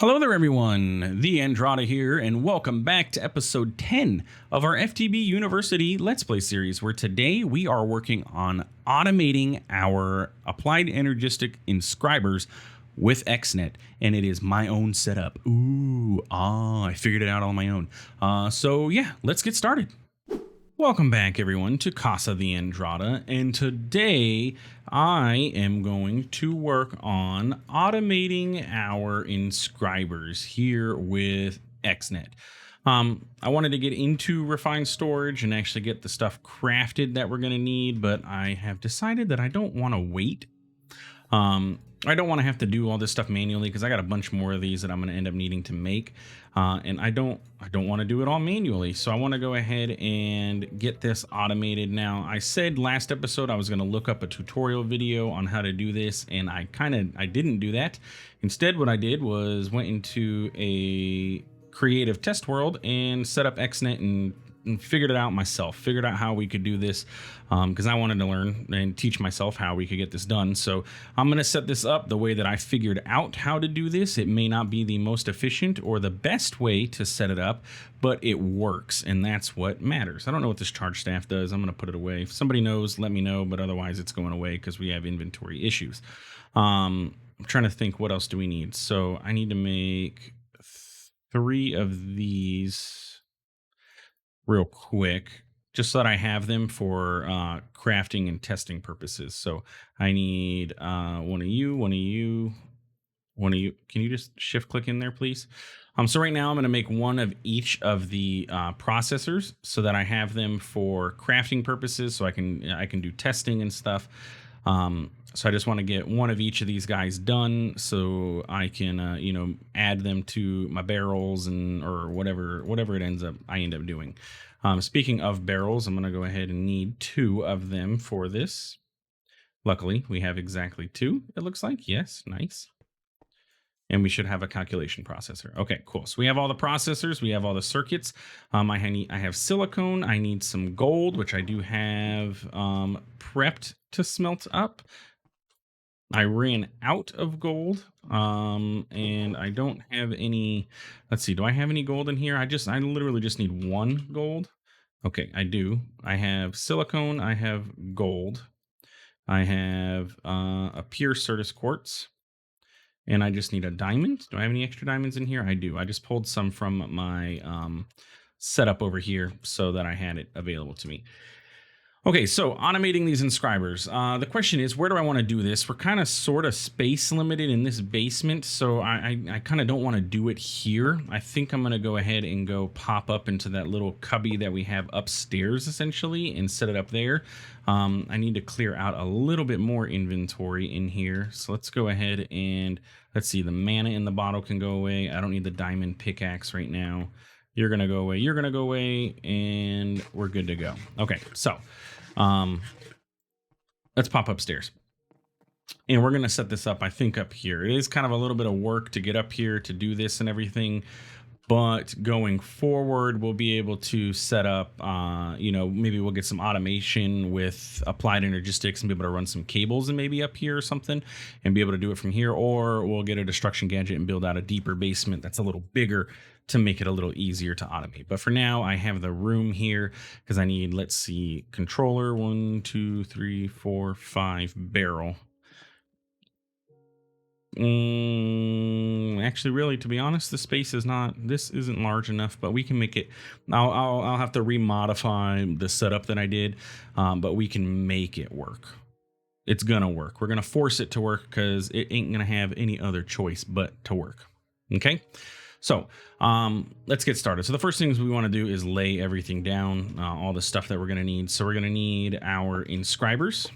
Hello there, everyone. TheAndrata here, and welcome back to episode 10 of our FTB University Let's Play series, where today we are working on automating our applied energistic inscribers with Xnet, and it is my own setup. I figured it out on my own. So yeah, let's get started. Welcome back, everyone, to Casa TheAndrata, and today I am going to work on automating our inscribers here with Xnet. I wanted to get into refined storage and actually get the stuff crafted that we're going to need, but I have decided that I don't want to wait. I don't want to have to do all this stuff manually because I got a bunch more of these that I'm going to end up needing to make, and I don't want to do it all manually. So I want to go ahead and get this automated. Now, I said last episode I was going to look up a tutorial video on how to do this, and I didn't do that. Instead, what I did was went into a creative test world and set up Xnet and figured it out myself, figured out how we could do this because I wanted to learn and teach myself how we could get this done. So I'm going to set this up the way that I figured out how to do this. It may not be the most efficient or the best way to set it up, but it works, and that's what matters. I don't know what this charge staff does. I'm going to put it away. If somebody knows, let me know, but otherwise it's going away because we have inventory issues. I'm trying to think, what else do we need? So I need to make 3 of these real quick, just so that I have them for crafting and testing purposes. So I need one of you, one of you, one of you. Can you just shift click in there, please? So right now I'm going to make one of each of the processors so that I have them for crafting purposes, so I can do testing and stuff. So I just want to get one of each of these guys done so I can, add them to my barrels or whatever I end up doing. Speaking of barrels, I'm going to go ahead and need 2 of them for this. Luckily, we have exactly 2, it looks like. Yes, nice. And we should have a calculation processor. Okay, cool. So we have all the processors. We have all the circuits. I have silicone. I need some gold, which I do have prepped to smelt up. I ran out of gold, and I don't have any. Let's see. Do I have any gold in here? I literally just need 1 gold. Okay, I do. I have silicone. I have gold. I have a pure Certus quartz, and I just need a diamond. Do I have any extra diamonds in here? I do. I just pulled some from my setup over here so that I had it available to me. Okay, so automating these inscribers. The question is, where do I want to do this? We're kind of sort of space limited in this basement, so I kind of don't want to do it here. I think I'm going to go ahead and go pop up into that little cubby that we have upstairs, essentially, and set it up there. I need to clear out a little bit more inventory in here, so let's go ahead and, let's see, the mana in the bottle can go away. I don't need the diamond pickaxe right now. You're going to go away, you're going to go away, and we're good to go. Okay, so let's pop upstairs. And we're going to set this up, I think, up here. It is kind of a little bit of work to get up here to do this and everything. But going forward, we'll be able to set up, maybe we'll get some automation with applied energistics and be able to run some cables and maybe up here or something and be able to do it from here. Or we'll get a destruction gadget and build out a deeper basement that's a little bigger to make it a little easier to automate. But for now, I have the room here because I need, let's see, controller, 1, 2, 3, 4, 5 barrel. Actually, really, to be honest, the space isn't large enough, but we can make it. I'll have to remodify the setup that I did, but we can make it work. It's gonna work. We're gonna force it to work because it ain't gonna have any other choice but to work. Okay, so let's get started. So the first things we want to do is lay everything down, all the stuff that we're gonna need. So we're gonna need our inscribers.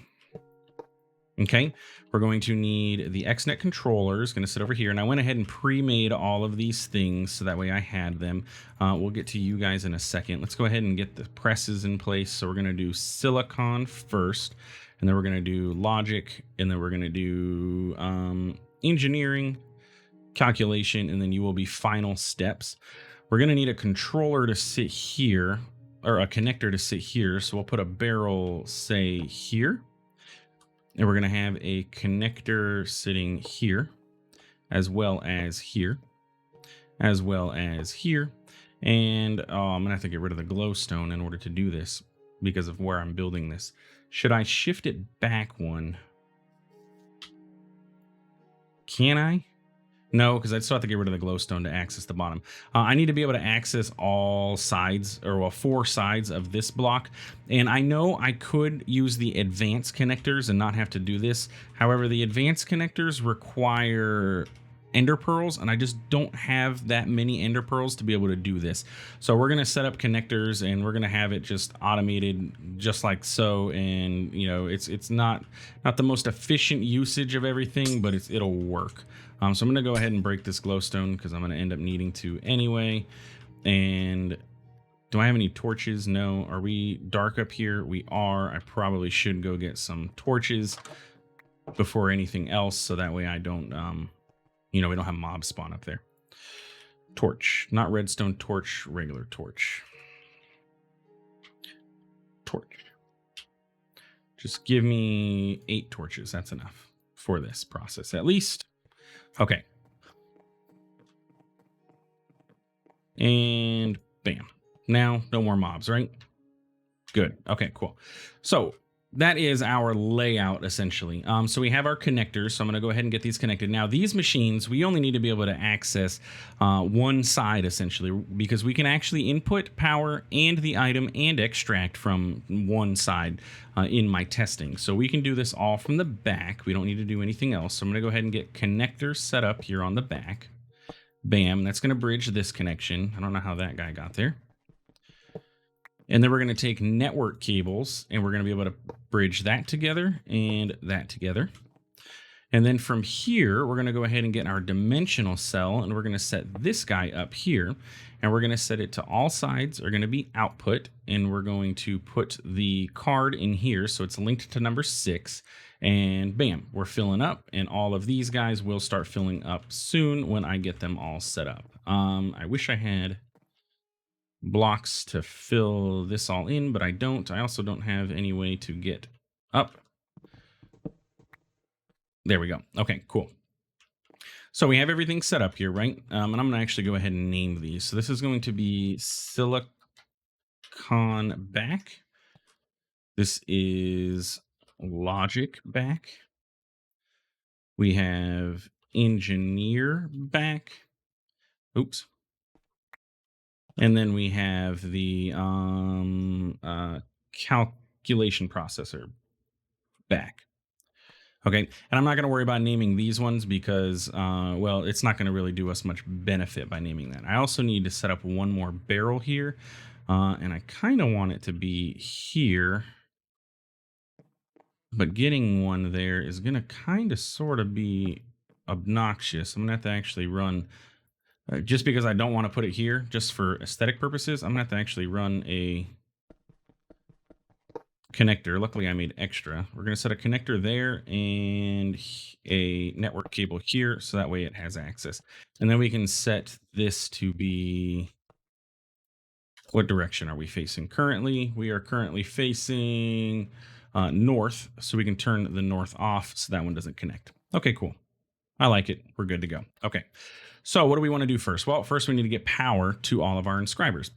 Okay, we're going to need the Xnet controller. Is going to sit over here, and I went ahead and pre-made all of these things so that way I had them. We'll get to you guys in a second. Let's go ahead and get the presses in place. So we're going to do silicon first, and then we're going to do logic, and then we're going to do engineering, calculation, and then you will be final steps. We're going to need a controller to sit here, or a connector to sit here. So we'll put a barrel, say, here. And we're going to have a connector sitting here as well as here. as well as here. And I'm gonna have to get rid of the glowstone in order to do this because of where I'm building this. Should I shift it back one? Can I? No, because I still have to get rid of the glowstone to access the bottom. I need to be able to access all sides, or well, 4 sides of this block. And I know I could use the advanced connectors and not have to do this. However, the advanced connectors require ender pearls, and I just don't have that many ender pearls to be able to do this. So we're going to set up connectors, and we're going to have it just automated just like so. And you know, it's not the most efficient usage of everything, but it'll work. So I'm going to go ahead and break this glowstone because I'm going to end up needing to anyway. And do I have any torches? No. Are we dark up here? We are. I probably should go get some torches before anything else, so that way I don't we don't have mobs spawn up there. Torch, not redstone torch, regular torch. Torch. Just give me 8 torches. That's enough for this process, at least. Okay. And bam. Now, no more mobs, right? Good. Okay, cool. So that is our layout essentially. So we have our connectors. So I'm going to go ahead and get these connected. Now these machines, we only need to be able to access one side essentially, because we can actually input power and the item and extract from one side in my testing. So we can do this all from the back. We don't need to do anything else. So I'm going to go ahead and get connectors set up here on the back. Bam. That's going to bridge this connection. I don't know how that guy got there. And then we're going to take network cables and we're going to be able to bridge that together and that together. And then from here, we're going to go ahead and get our dimensional cell and we're going to set this guy up here. And we're going to set it to all sides are going to be output. And we're going to put the card in here so it's linked to number 6. And bam, we're filling up. And all of these guys will start filling up soon when I get them all set up. I wish I had blocks to fill this all in, but I don't. I also don't have any way to get up. There we go. Okay, cool. So we have everything set up here, right? And I'm going to actually go ahead and name these. So this is going to be silicon back. This is logic back. We have engineer back. Oops. And then we have the calculation processor back. Okay, and I'm not going to worry about naming these ones because, well, it's not going to really do us much benefit by naming that. I also need to set up one more barrel here, and I kind of want it to be here. But getting one there is going to kind of sort of be obnoxious. I'm going to have to actually run... just because I don't want to put it here, just for aesthetic purposes, I'm going to have to actually run a connector. Luckily, I made extra. We're going to set a connector there and a network cable here, so that way it has access. And then we can set this to be... what direction are we facing currently? We are currently facing north, so we can turn the north off so that one doesn't connect. Okay, cool. I like it. We're good to go. Okay. So what do we want to do first? Well, first we need to get power to all of our inscribers.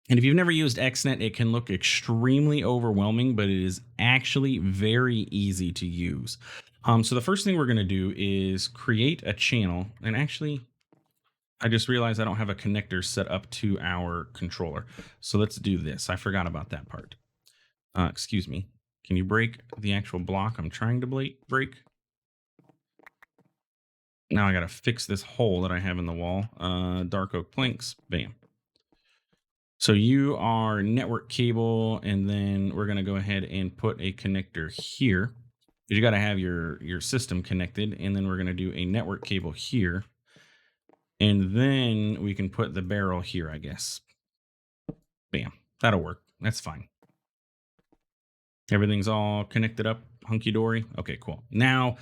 And if you've never used Xnet, it can look extremely overwhelming, but it is actually very easy to use. So the first thing we're going to do is create a channel. And actually, I just realized I don't have a connector set up to our controller. So let's do this. I forgot about that part. Excuse me. Can you break the actual block I'm trying to break? Now I got to fix this hole that I have in the wall. Dark oak planks. Bam. So you are network cable, and then we're going to go ahead and put a connector here. You got to have your system connected, and then we're going to do a network cable here. And then we can put the barrel here, I guess. Bam. That'll work. That's fine. Everything's all connected up, hunky-dory. Okay, cool. Now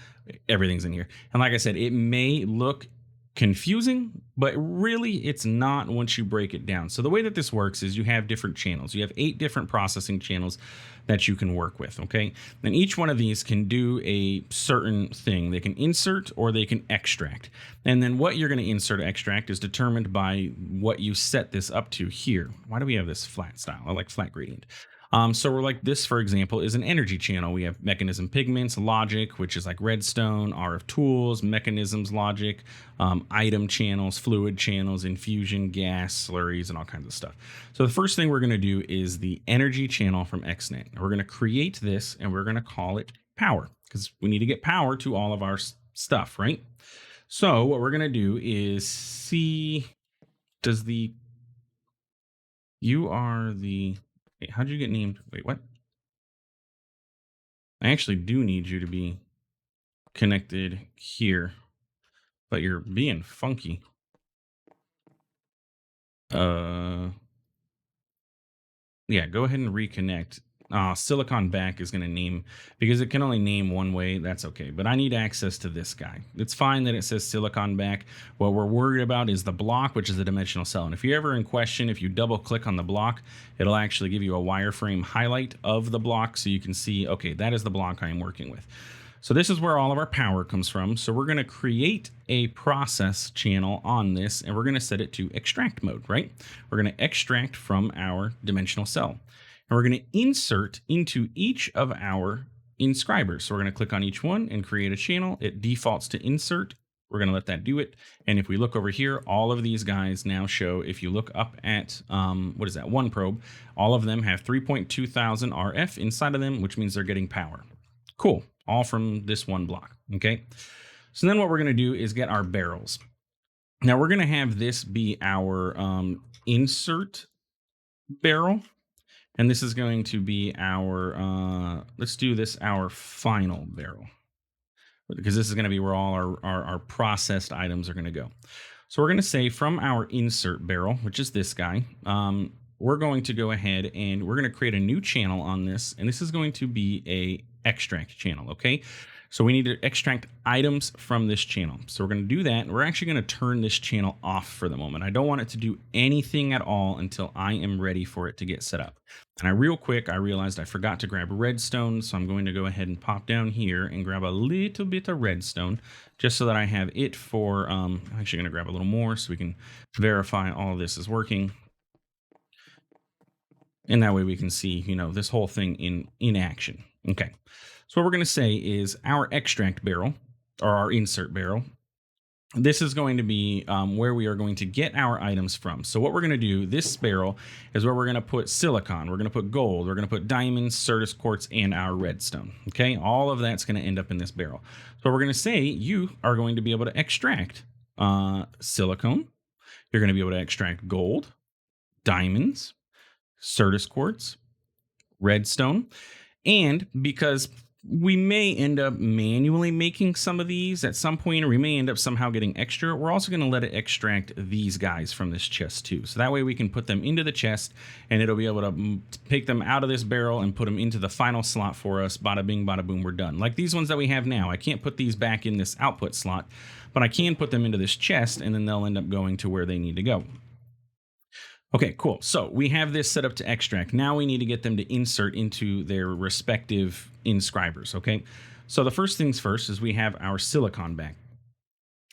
everything's in here. And like I said, it may look confusing, but really it's not once you break it down. So the way that this works is you have different channels. You have 8 different processing channels that you can work with, okay? And each one of these can do a certain thing. They can insert or they can extract. And then what you're going to insert or extract is determined by what you set this up to here. Why do we have this flat style? I like flat gradient. So we're like this, for example, is an energy channel. We have mechanism pigments, logic, which is like redstone, RF tools, mechanisms, logic, item channels, fluid channels, infusion, gas, slurries, and all kinds of stuff. So the first thing we're going to do is the energy channel from Xnet. We're going to create this and we're going to call it power because we need to get power to all of our stuff, right? So what we're going to do is see, does the, you are the, wait, how'd you get named? Wait, what? I actually do need you to be connected here, but you're being funky. Yeah, go ahead and reconnect. Silicon back is going to name, because it can only name one way. That's okay. But I need access to this guy. It's fine that it says silicon back. What we're worried about is the block, which is a dimensional cell. And if you're ever in question, if you double click on the block, it'll actually give you a wireframe highlight of the block. So you can see, okay, that is the block I am working with. So this is where all of our power comes from. So we're going to create a process channel on this, and we're going to set it to extract mode, right? We're going to extract from our dimensional cell. And we're going to insert into each of our inscribers. So we're going to click on each one and create a channel. It defaults to insert. We're going to let that do it. And if we look over here, all of these guys now show, if you look up at, what is that, one probe, all of them have 3.2 thousand RF inside of them, which means they're getting power. Cool. All from this one block. Okay. So then what we're going to do is get our barrels. Now we're going to have this be our insert barrel. And this is going to be our, let's do this, our final barrel. Because this is going to be where all our processed items are going to go. So we're going to say from our insert barrel, which is this guy, we're going to go ahead and we're going to create a new channel on this. And this is going to be a extract channel, okay? So we need to extract items from this channel. So we're going to do that. And we're actually going to turn this channel off for the moment. I don't want it to do anything at all until I am ready for it to get set up. And real quick, I realized I forgot to grab redstone. So I'm going to go ahead and pop down here and grab a little bit of redstone just so that I have it for, I'm actually going to grab a little more so we can verify all of this is working. And that way we can see, you know, this whole thing in action. Okay. So what we're going to say is our extract barrel or our insert barrel. This is going to be where we are going to get our items from. So what we're going to do, this barrel is where we're going to put silicon. We're going to put gold. We're going to put diamonds, Certus quartz, and our redstone. Okay. All of that's going to end up in this barrel. So we're going to say you are going to be able to extract silicon. You're going to be able to extract gold, diamonds, Certus quartz, redstone, and because we may end up manually making some of these at some point, or we may end up somehow getting extra, we're also going to let it extract these guys from this chest too. So that way we can put them into the chest and it'll be able to take them out of this barrel and put them into the final slot for us. Bada bing, bada boom, we're done. Like these ones that we have now. I can't put these back in this output slot, but I can put them into this chest and then they'll end up going to where they need to go. Okay, cool. So we have this set up to extract. Now we need to get them to insert into their respective inscribers, okay? So the first things first is we have our silicon back.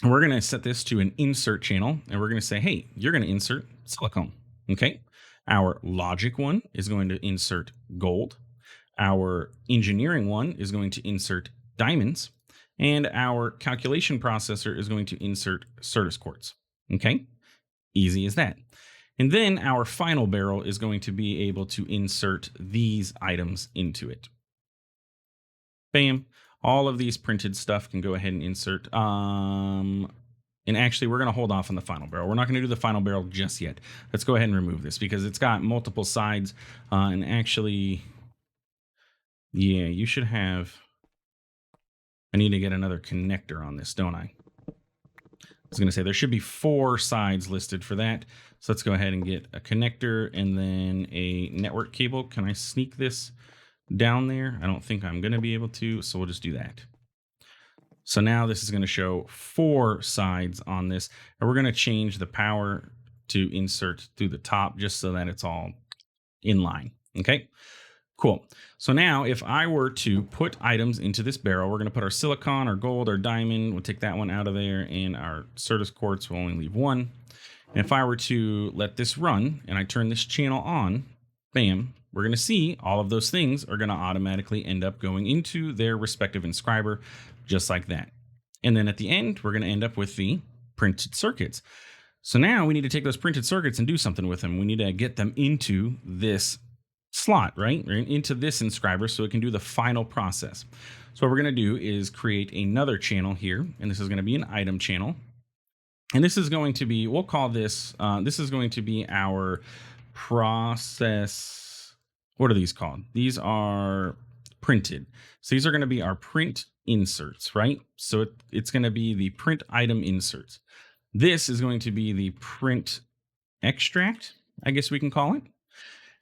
And we're going to set this to an insert channel, and we're going to say, hey, you're going to insert silicon, okay? Our logic one is going to insert gold. Our engineering one is going to insert diamonds. And our calculation processor is going to insert Certus quartz, okay? Easy as that. And then our final barrel is going to be able to insert these items into it. Bam. All of these printed stuff can go ahead and insert. And actually, we're going to hold off on the final barrel. We're not going to do the final barrel just yet. Let's go ahead and remove this because it's got multiple sides. And actually, yeah, you should have. I need to get another connector on this, don't I? I was going to say there should be 4 sides listed for that. So let's go ahead and get a connector and then a network cable. Can I sneak this down there? I don't think I'm going to be able to, so we'll just do that. So now this is going to show 4 sides on this, and we're going to change the power to insert through the top just so that it's all in line. Okay, cool. So now if I were to put items into this barrel, we're going to put our silicon, our gold, our diamond. We'll take that one out of there, and our Certus quartz will only leave 1. And if I were to let this run and I turn this channel on, bam, we're going to see all of those things are going to automatically end up going into their respective inscriber, just like that. And then at the end, we're going to end up with the printed circuits. So now we need to take those printed circuits and do something with them. We need to get them into this slot, right? Into this inscriber so it can do the final process. So what we're going to do is create another channel here, and this is going to be an item channel. And this is going to be, we'll call this, this is going to be our process. What are these called? These are printed. So these are going to be our print inserts, right? So it's going to be the print item inserts. This is going to be the print extract, I guess we can call it.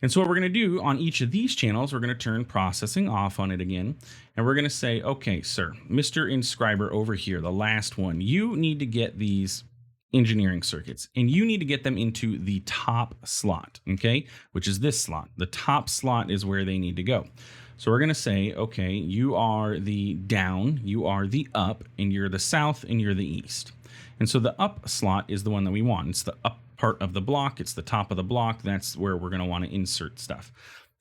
And so what we're going to do on each of these channels, we're going to turn processing off on it again. And we're going to say, okay, sir, Mr. Inscriber over here, the last one, you need to get these engineering circuits and you need to get them into the top slot, okay, which is this slot. The top slot is where they need to go. So we're going to say, okay, you are the down, you are the up, and you're the south, and you're the east. And so the up slot is the one that we want. It's the up part of the block. It's the top of the block. That's where we're going to want to insert stuff.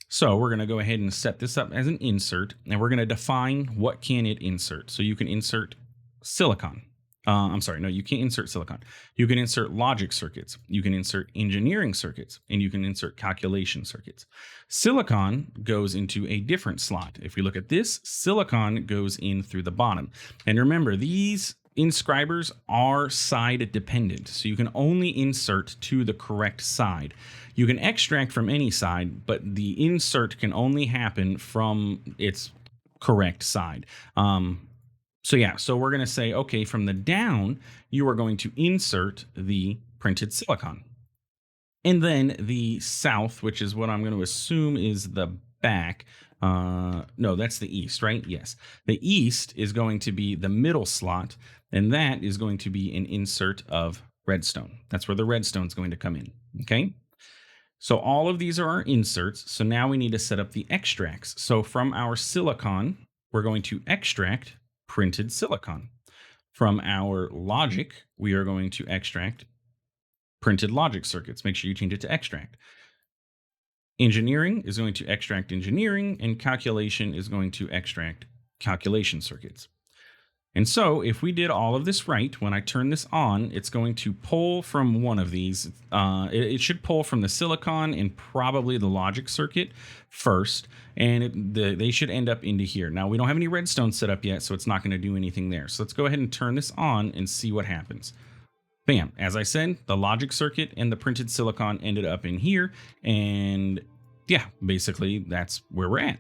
So we're going to go ahead and set this up as an insert, and we're going to define what can it insert. So you can insert silicon. I'm sorry, no, you can't insert silicon. You can insert logic circuits. You can insert engineering circuits, and you can insert calculation circuits. Silicon goes into a different slot. If we look at this, silicon goes in through the bottom. And remember, these inscribers are side dependent, so you can only insert to the correct side. You can extract from any side, but the insert can only happen from its correct side. So we're going to say, okay, from the down, you are going to insert the printed silicon. And then the south, which is what I'm going to assume is the back. No, that's the east, right? Yes. The east is going to be the middle slot, and that is going to be an insert of redstone. That's where the redstone is going to come in, okay? So all of these are our inserts. So now we need to set up the extracts. So from our silicon, we're going to extract printed silicon. From our logic, we are going to extract printed logic circuits. Make sure you change it to extract. Engineering is going to extract engineering, and calculation is going to extract calculation circuits. And so if we did all of this right, when I turn this on, it's going to pull from one of these. It should pull from the silicon and probably the logic circuit first, and they should end up into here. Now, we don't have any redstone set up yet, so it's not going to do anything there. So let's go ahead and turn this on and see what happens. Bam. As I said, the logic circuit and the printed silicon ended up in here, and yeah, basically that's where we're at.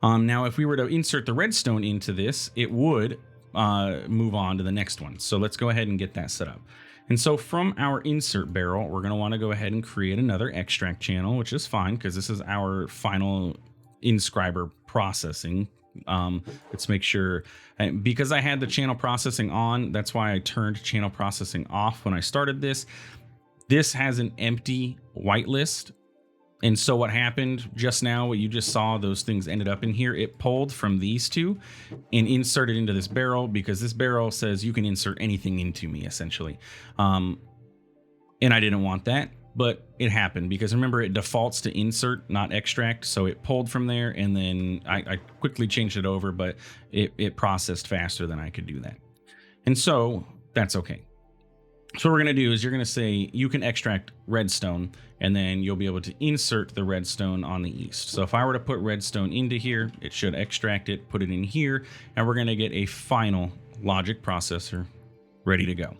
Now, if we were to insert the redstone into this, it would move on to the next one. So let's go ahead and get that set up. And so from our insert barrel, we're going to want to go ahead and create another extract channel, which is fine because this is our final inscriber processing. Let's make sure, because I had the channel processing on, that's why I turned channel processing off when I started this. This has an empty whitelist. And so what happened just now, what you just saw, those things ended up in here. It pulled from these two and inserted into this barrel because this barrel says you can insert anything into me, essentially. And I didn't want that, but it happened because remember, it defaults to insert, not extract. So it pulled from there, and then I quickly changed it over, but it processed faster than I could do that. And so that's okay. So what we're going to do is you're going to say you can extract redstone, and then you'll be able to insert the redstone on the east. So if I were to put redstone into here, it should extract it, put it in here, and we're going to get a final logic processor ready to go.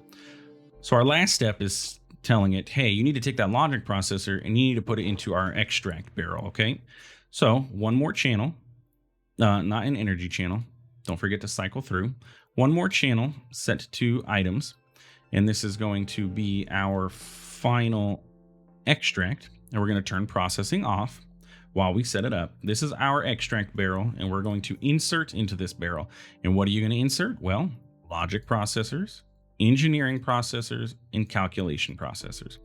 So our last step is telling it, hey, you need to take that logic processor and you need to put it into our extract barrel, okay? So one more channel, not an energy channel. Don't forget to cycle through. One more channel set to items. And this is going to be our final extract. And we're going to turn processing off. while we set it up. This is our extract barrel, and we're going to insert into this barrel. And what are you going to insert? Well, logic processors, engineering processors, and calculation processors.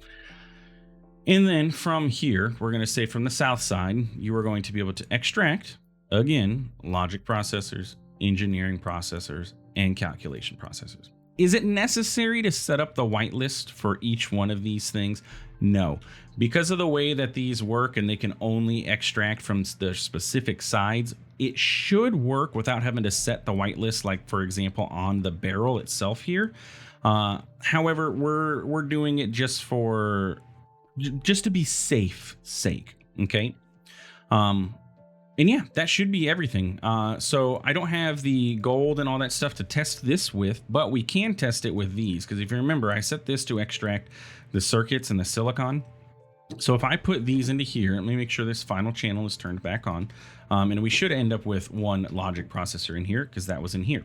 And then from here, we're going to say from the south side, you are going to be able to extract, again, logic processors, engineering processors, and calculation processors. Is it necessary to set up the whitelist for each one of these things? No. Because of the way that these work and they can only extract from the specific sides, it should work without having to set the whitelist, like, for example, on the barrel itself here. However, we're doing it just to be safe sake, okay? And yeah, that should be everything. So I don't have the gold and all that stuff to test this with, but we can test it with these, because if you remember, I set this to extract the circuits and the silicon. So if I put these into here, let me make sure this final channel is turned back on, and we should end up with one logic processor in here, because that was in here.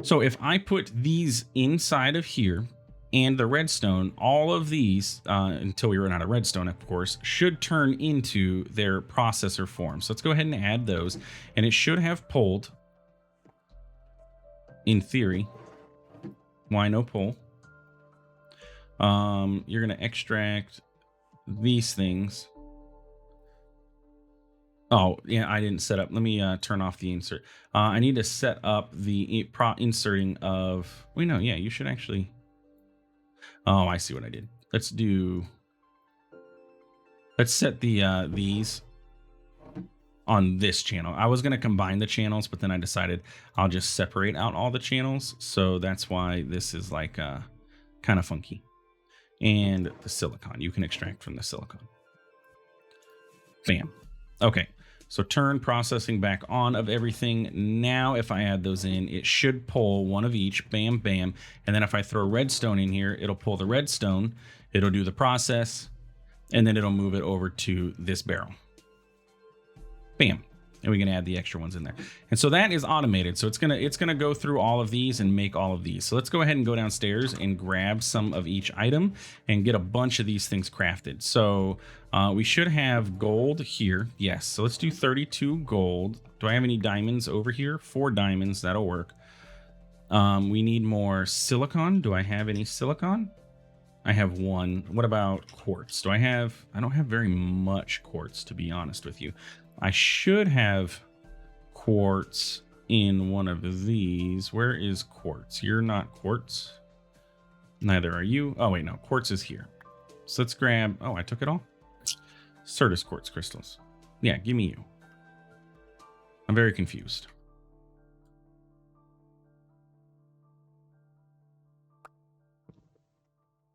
So if I put these inside of here, and the redstone, all of these, until we run out of redstone, of course, should turn into their processor form. So let's go ahead and add those, and it should have pulled, in theory. Why no pull? You're going to extract these things. Oh, yeah, I didn't set up. Let me turn off the insert. I need to set up the inserting of... Wait, no, yeah, you should actually... Oh, I see what I did. Let's set the these on this channel. I was going to combine the channels, but then I decided I'll just separate out all the channels. So that's why this is like kind of funky. And the silicon, you can extract from the silicon. Bam. Okay. So turn processing back on of everything. Now, if I add those in, it should pull one of each. Bam, bam. And then if I throw redstone in here, it'll pull the redstone. It'll do the process. And then it'll move it over to this barrel. Bam. And we can add the extra ones in there. And so that is automated. So it's gonna go through all of these and make all of these. So let's go ahead and go downstairs and grab some of each item and get a bunch of these things crafted. So we should have gold here. Yes. So let's do 32 gold. Do I have any diamonds over here? 4 diamonds. That'll work. We need more silicon. Do I have any silicon? I have 1. What about quartz? I don't have very much quartz, to be honest with you. I should have quartz in one of these. Where is quartz? You're not quartz. Neither are you. Oh, wait, no. Quartz is here. So let's grab... Oh, I took it all? Certus quartz crystals. Yeah, give me you. I'm very confused.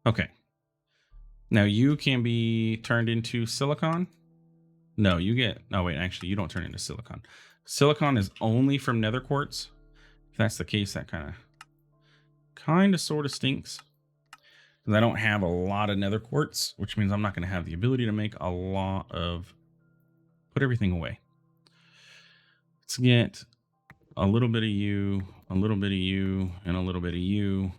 Okay. Now you can be turned into silicon. No, you get... No, wait, actually, you don't turn into silicon. Silicon is only from nether quartz. If that's the case, that kind of sort of stinks. Because I don't have a lot of nether quartz, which means I'm not going to have the ability to make a lot of... Put everything away. Let's get a little bit of you, a little bit of you, and a little bit of you.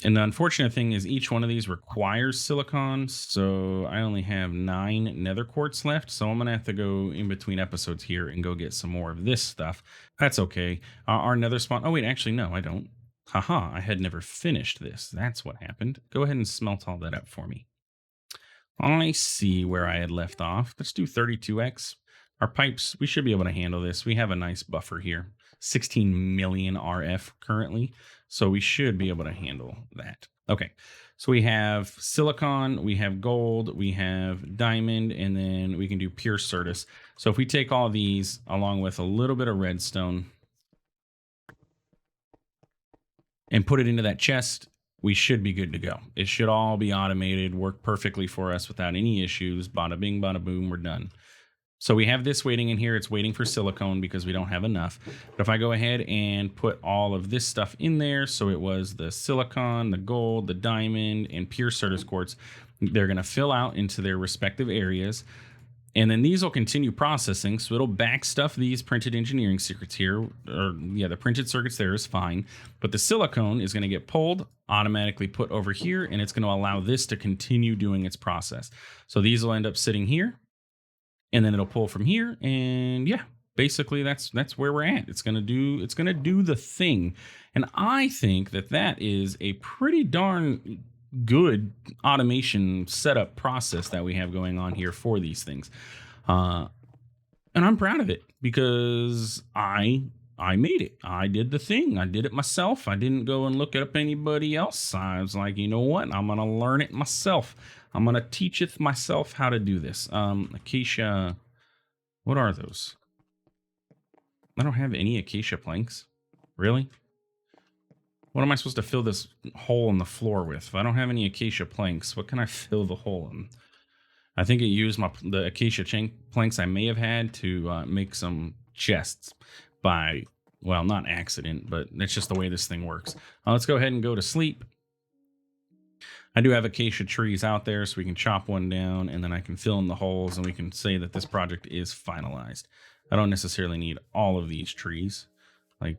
And the unfortunate thing is each one of these requires silicon, so I only have 9 nether quartz left, so I'm going to have to go in between episodes here and go get some more of this stuff. That's okay. Our nether spawn... Oh, wait, actually, no, I don't. Haha, I had never finished this. That's what happened. Go ahead and smelt all that up for me. I see where I had left off. Let's do 32x. Our pipes, we should be able to handle this. We have a nice buffer here. 16 million RF currently. So we should be able to handle that. Okay, so we have silicon, we have gold, we have diamond, and then we can do pure certus. So if we take all these along with a little bit of redstone and put it into that chest, we should be good to go. It should all be automated, work perfectly for us without any issues. Bada bing, bada boom, we're done. So we have this waiting in here. It's waiting for silicone because we don't have enough. But if I go ahead and put all of this stuff in there, so it was the silicon, the gold, the diamond, and pure certus quartz, they're going to fill out into their respective areas. And then these will continue processing, so it'll back stuff these printed engineering circuits here, or yeah, the printed circuits there is fine, but the silicone is going to get pulled, automatically put over here, and it's going to allow this to continue doing its process. So these will end up sitting here, and then it'll pull from here, and yeah, basically that's where we're at. It's going to do the thing, and I think that is a pretty darn good automation setup process that we have going on here for these things. And I'm proud of it because I made it. I did the thing. I did it myself. I didn't go and look up anybody else. I was like, you know what? I'm going to learn it myself. I'm going to teach it myself how to do this. Acacia, what are those? I don't have any acacia planks. Really? What am I supposed to fill this hole in the floor with? If I don't have any acacia planks, what can I fill the hole in? I think it used the acacia planks I may have had to make some chests by, well, not accident, but it's just the way this thing works. Let's go ahead and go to sleep. I do have acacia trees out there, so we can chop one down, and then I can fill in the holes, and we can say that this project is finalized. I don't necessarily need all of these trees. Like,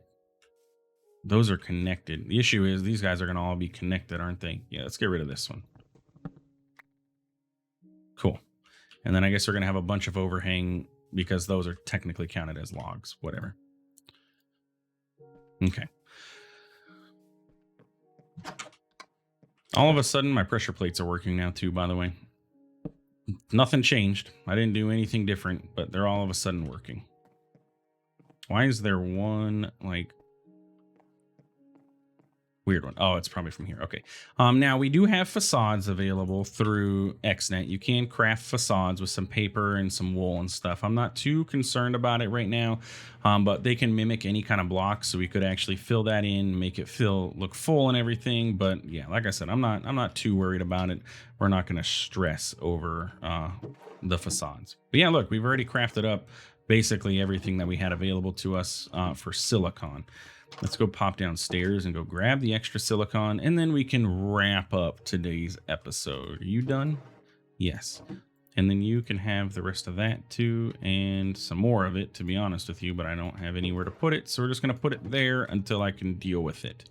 those are connected. The issue is these guys are going to all be connected, aren't they? Yeah, let's get rid of this one. Cool. And then I guess we're going to have a bunch of overhang because those are technically counted as logs. Whatever. Okay. All of a sudden, my pressure plates are working now too, by the way. Nothing changed. I didn't do anything different, but they're all of a sudden working. Why is there one, like, weird one? Oh, it's probably from here. Okay. Now we do have facades available through Xnet. You can craft facades with some paper and some wool and stuff. I'm not too concerned about it right now, but they can mimic any kind of block, so we could actually fill that in, make it look full and everything. But yeah, like I said, I'm not too worried about it. We're not going to stress over the facades. But yeah, look, we've already crafted up basically everything that we had available to us for silicon. Let's go pop downstairs and go grab the extra silicon, and then we can wrap up today's episode. Are you done? Yes. And then you can have the rest of that too, and some more of it, to be honest with you, but I don't have anywhere to put it, so we're just going to put it there until I can deal with it.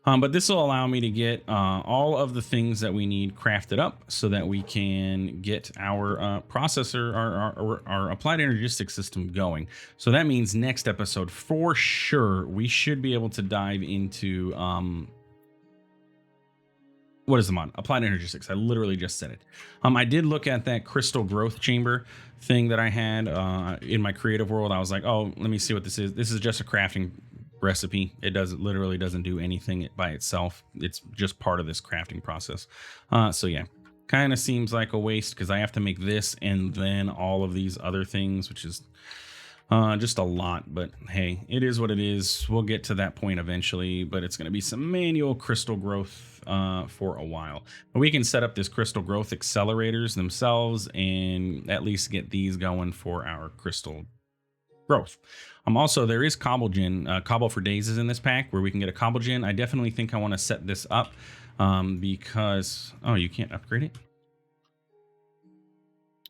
But this will allow me to get all of the things that we need crafted up so that we can get our processor, our applied energistics system going. So that means next episode, for sure, we should be able to dive into, what is the mod? Applied energistics. I literally just said it. I did look at that crystal growth chamber thing that I had in my creative world. I was like, oh, let me see what this is. This is just a crafting recipe. It literally doesn't do anything by itself. It's just part of this crafting process. So yeah, kind of seems like a waste because I have to make this and then all of these other things, which is just a lot. But hey, it is what it is. We'll get to that point eventually, but it's going to be some manual crystal growth for a while. But we can set up this crystal growth accelerators themselves and at least get these going for our crystal growth. Also, there is Cobblegen, Cobble for Days is in this pack where we can get a Cobblegen. I definitely think I want to set this up because, oh, you can't upgrade it?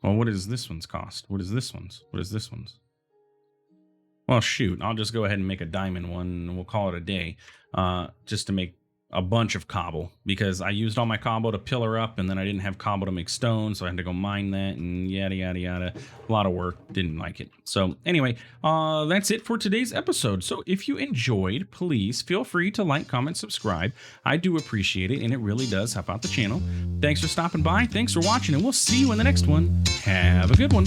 Well, what is this one's cost? What is this one's? What is this one's? Well, shoot, I'll just go ahead and make a diamond one and we'll call it a day just to make a bunch of cobble because I used all my cobble to pillar up and then I didn't have cobble to make stone, so I had to go mine that and yada yada yada. A lot of work, didn't like it. So anyway, that's it for today's episode. So if you enjoyed, please feel free to like, comment, subscribe. I do appreciate it and it really does help out the channel. Thanks for stopping by, thanks for watching, and we'll see you in the next one. Have a good one.